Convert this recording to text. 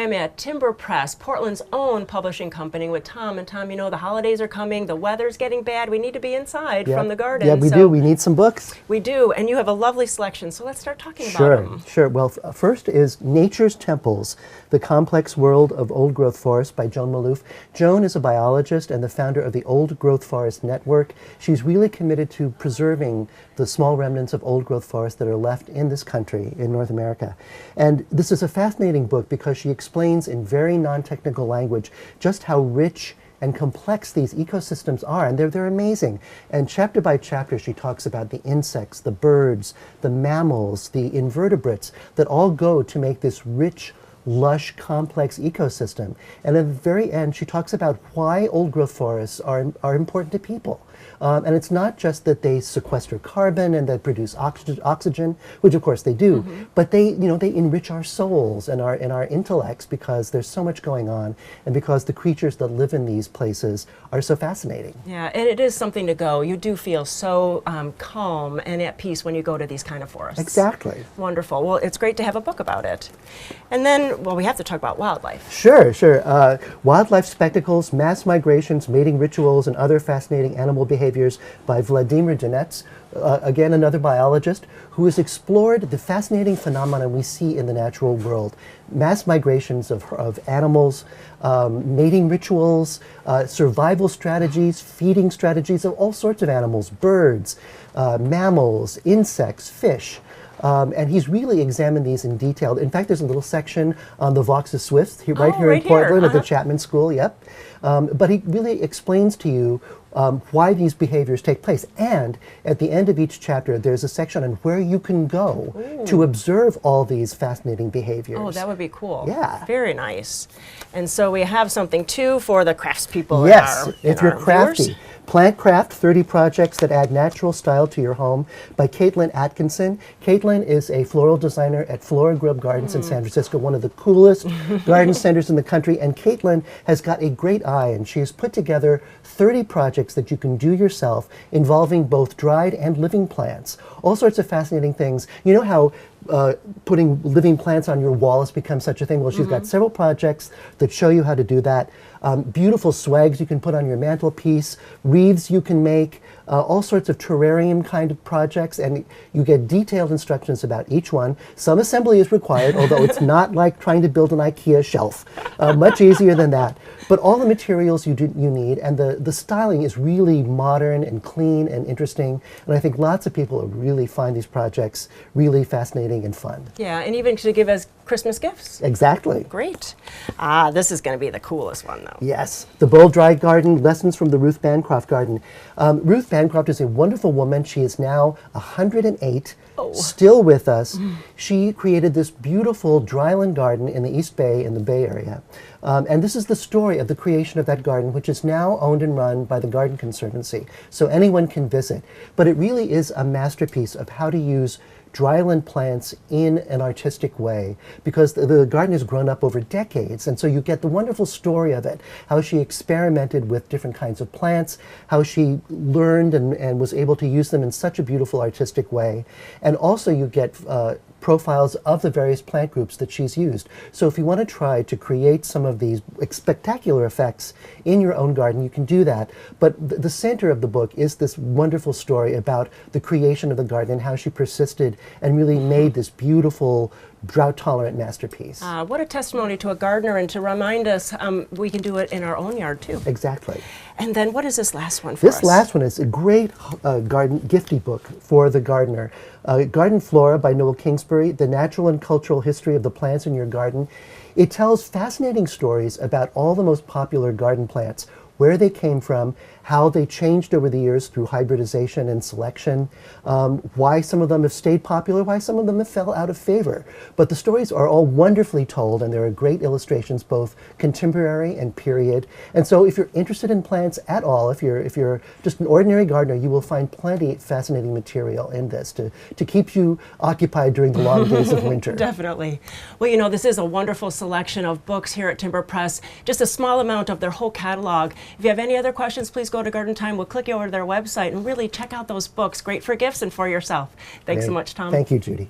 I'm at Timber Press, Portland's own publishing company with Tom. And Tom, you know, the holidays are coming, the weather's getting bad, we need to be inside from the garden. Yeah, we do. We need some books. We do, and you have a lovely selection, so let's start talking about them. Sure. Well, first is Nature's Temples, The Complex World of Old Growth Forests by Joan Maloof. Joan is a biologist and the founder of the Old Growth Forest Network. She's really committed to preserving the small remnants of old growth forests that are left in this country, in North America. And this is a fascinating book because she explains in very non-technical language just how rich and complex these ecosystems are, and they're amazing. And chapter by chapter, she talks about the insects, the birds, the mammals, the invertebrates that all go to make this rich, lush, complex ecosystem. And at the very end, she talks about why old growth forests are important to people. And it's not just that they sequester carbon and that produce oxygen, which of course they do, but they enrich our souls and our intellects because there's so much going on, and because the creatures that live in these places are so fascinating. Yeah, and it is something to go. You do feel so calm and at peace when you go to these kind of forests. Exactly. Wonderful. Well, it's great to have a book about it. And then, well, we have to talk about wildlife. Sure. Wildlife Spectacles, Mass Migrations, Mating Rituals, and Other Fascinating Animal Behaviors by Vladimir Dinets, again another biologist, who has explored the fascinating phenomena we see in the natural world. Mass migrations of animals, mating rituals, survival strategies, feeding strategies of all sorts of animals, birds, mammals, insects, fish. And he's really examined these in detail. In fact, there's a little section on the Vox's swifts right here in Portland at the Chapman School, but he really explains to you why these behaviors take place. And at the end of each chapter, there's a section on where you can go to observe all these fascinating behaviors. Oh, that would be cool. Yeah. Very nice. And so we have something, too, for the craftspeople. Yes, if you're crafty. Viewers. Plant Craft, 30 Projects That Add Natural Style to Your Home by Caitlin Atkinson. Caitlin is a floral designer at Flora Gardens in San Francisco, one of the coolest garden centers in the country. And Caitlin has got a great eye, and she has put together 30 projects that you can do yourself involving both dried and living plants. All sorts of fascinating things. You know how putting living plants on your wall has become such a thing? Well, she's got several projects that show you how to do that. Beautiful swags you can put on your mantelpiece, wreaths you can make, all sorts of terrarium kind of projects, and you get detailed instructions about each one. Some assembly is required, although it's not like trying to build an IKEA shelf. Much easier than that. But all the materials you need, and the styling is really modern and clean and interesting, and I think lots of people will really find these projects really fascinating and fun. Yeah, and even to give as Christmas gifts. Exactly. Great. This is going to be the coolest one, though. Yes. The Bowl Dry Garden, Lessons from the Ruth Bancroft Garden. Ruth Bancroft is a wonderful woman. She is now 108, still with us. She created this beautiful dryland garden in the East Bay, in the Bay Area. And this is the story of the creation of that garden, which is now owned and run by the Garden Conservancy. So anyone can visit. But it really is a masterpiece of how to use dryland plants in an artistic way, because the garden has grown up over decades, and so you get the wonderful story of it, how she experimented with different kinds of plants, how she learned and was able to use them in such a beautiful artistic way. And also you get profiles of the various plant groups that she's used. So if you want to try to create some of these spectacular effects in your own garden, you can do that. But the center of the book is this wonderful story about the creation of the garden and how she persisted and really made this beautiful, drought-tolerant masterpiece. What a testimony to a gardener, and to remind us we can do it in our own yard, too. Exactly. And then what is this last one for us? This last one is a great garden gifty book for the gardener. Garden Flora by Noel Kingsbury, The Natural and Cultural History of the Plants in Your Garden. It tells fascinating stories about all the most popular garden plants, where they came from, how they changed over the years through hybridization and selection, why some of them have stayed popular, why some of them have fell out of favor. But the stories are all wonderfully told, and there are great illustrations, both contemporary and period. And so if you're interested in plants at all, if you're just an ordinary gardener, you will find plenty of fascinating material in this to keep you occupied during the long days of winter. Definitely. Well, you know, this is a wonderful selection of books here at Timber Press, just a small amount of their whole catalog. If you have any other questions, please go to Garden Time. We'll click you over to their website and really check out those books. Great for gifts and for yourself. Thanks so much, Tom. Thank you, Judy.